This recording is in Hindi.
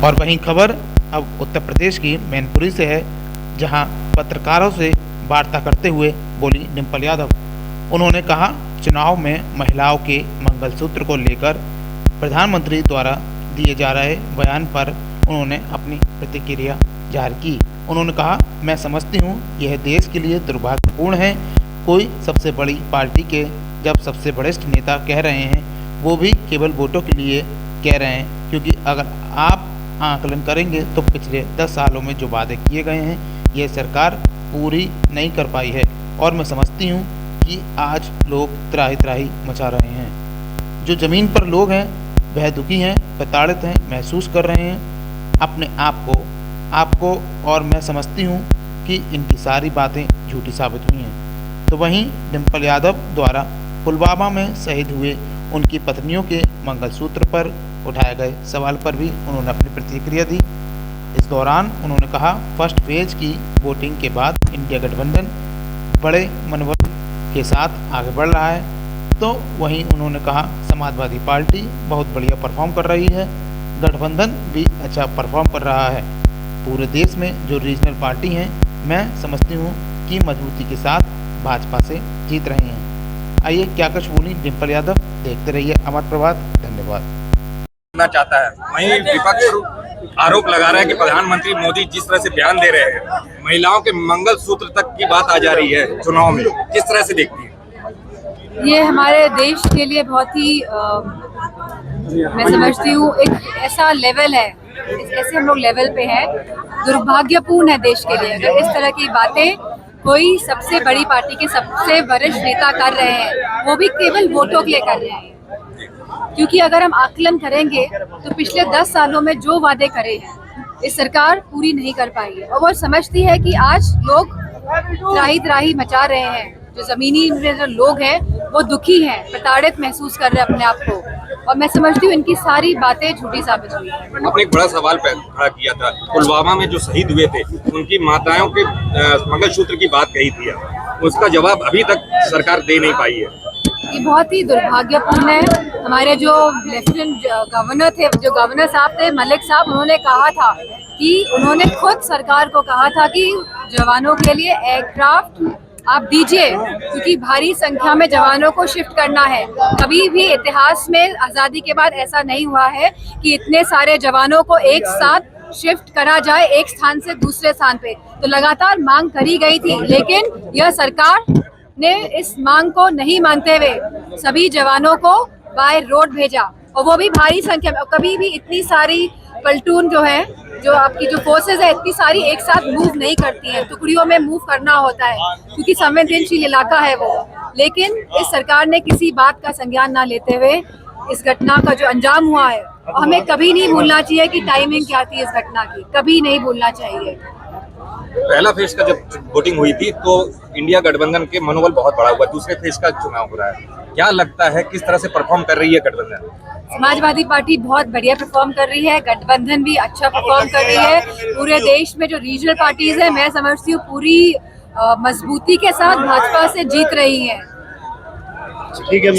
और वहीं खबर अब उत्तर प्रदेश की मैनपुरी से है, जहां पत्रकारों से वार्ता करते हुए बोली डिम्पल यादव। उन्होंने कहा, चुनाव में महिलाओं के मंगलसूत्र को लेकर प्रधानमंत्री द्वारा दिए जा रहे बयान पर उन्होंने अपनी प्रतिक्रिया जाहिर की। उन्होंने कहा, मैं समझती हूँ यह देश के लिए दुर्भाग्यपूर्ण है। कोई सबसे बड़ी पार्टी के जब सबसे वरिष्ठ नेता कह रहे हैं, वो भी केवल वोटों के लिए कह रहे हैं, क्योंकि अगर आप आकलन करेंगे तो पिछले 10 सालों में जो वादे किए गए हैं ये सरकार पूरी नहीं कर पाई है। और मैं समझती हूँ कि आज लोग त्राही त्राही मचा रहे हैं। जो ज़मीन पर लोग हैं वह दुखी हैं, प्रताड़ित हैं, महसूस कर रहे हैं अपने आपको और मैं समझती हूँ कि इनकी सारी बातें झूठी साबित हुई हैं। तो वहीं डिम्पल यादव द्वारा पुलवामा में शहीद हुए उनकी पत्नियों के मंगलसूत्र पर उठाए गए सवाल पर भी उन्होंने अपनी प्रतिक्रिया दी। इस दौरान उन्होंने कहा, फर्स्ट फेज की वोटिंग के बाद इंडिया गठबंधन बड़े मनोबल के साथ आगे बढ़ रहा है। तो वहीं उन्होंने कहा, समाजवादी पार्टी बहुत बढ़िया परफॉर्म कर रही है, गठबंधन भी अच्छा परफॉर्म कर रहा है। पूरे देश में जो रीजनल पार्टी हैं, मैं समझती हूँ कि मजबूती के साथ भाजपा से जीत रहे हैं। आइए क्या कुछ बोली डिम्पल यादव, देखते रहिए अमर प्रभात। धन्यवाद। चाहता है वहीं विपक्ष आरोप लगा रहा है कि प्रधानमंत्री मोदी जिस तरह से बयान दे रहे हैं, महिलाओं के मंगलसूत्र तक की बात आ जा रही है चुनाव में, किस तरह से देखती है? ये हमारे देश के लिए बहुत ही मैं समझती हूँ एक ऐसा लेवल है, ऐसे हम लोग लेवल पे हैं, दुर्भाग्यपूर्ण है देश के लिए अगर इस तरह की बातें कोई सबसे बड़ी पार्टी के सबसे वरिष्ठ नेता कर रहे हैं, वो भी केवल वोटों के लिए कर रहे हैं। क्योंकि अगर हम आकलन करेंगे तो पिछले 10 सालों में जो वादे करे हैं इस सरकार पूरी नहीं कर पाई है, और वो समझती है कि आज लोग त्राही मचा रहे हैं। जो जमीनी में जो लोग हैं वो दुखी हैं, प्रताड़ित महसूस कर रहे हैं अपने आप को, और मैं समझती हूँ इनकी सारी बातें झूठी साबित हुई है। आपने एक बड़ा सवाल खड़ा किया था, पुलवामा में जो शहीद हुए थे उनकी माताओं के मंगलसूत्र की बात कही थी, उसका जवाब अभी तक सरकार दे नहीं पाई है। ये बहुत ही दुर्भाग्यपूर्ण है। हमारे जो लेफ्टिनेंट गवर्नर थे, जो गवर्नर साहब थे मलिक साहब, उन्होंने कहा था कि उन्होंने खुद सरकार को कहा था कि जवानों के लिए एयरक्राफ्ट आप दीजिए, क्योंकि भारी संख्या में जवानों को शिफ्ट करना है। कभी भी इतिहास में आज़ादी के बाद ऐसा नहीं हुआ है कि इतने सारे जवानों को एक साथ शिफ्ट करा जाए एक स्थान से दूसरे स्थान पे। तो लगातार मांग करी गई थी, लेकिन यह सरकार ने इस मांग को नहीं मानते हुए सभी जवानों को बाय रोड भेजा, और वो भी भारी संख्या में। कभी भी इतनी सारी प्लटून जो है, जो आपकी जो फोर्सेस है, इतनी सारी एक साथ मूव नहीं करती हैं, टुकड़ियों में मूव करना होता है क्योंकि संवेदनशील इलाका है वो। लेकिन इस सरकार ने किसी बात का संज्ञान ना लेते हुए इस घटना का जो अंजाम हुआ है, हमें कभी नहीं भूलना चाहिए कि टाइमिंग क्या थी इस घटना की, कभी नहीं भूलना चाहिए। पहला फेज का जब वोटिंग हुई थी तो इंडिया गठबंधन के मनोबल बहुत बड़ा हुआ, दूसरे फेज का चुनाव हो रहा है, क्या लगता है किस तरह से परफॉर्म कर रही है गठबंधन? समाजवादी पार्टी बहुत बढ़िया परफॉर्म कर रही है, गठबंधन भी अच्छा परफॉर्म कर रही है। पूरे देश में जो रीजनल पार्टीज है, मैं समझती हूँ पूरी मजबूती के साथ भाजपा से जीत रही है। ठीक है।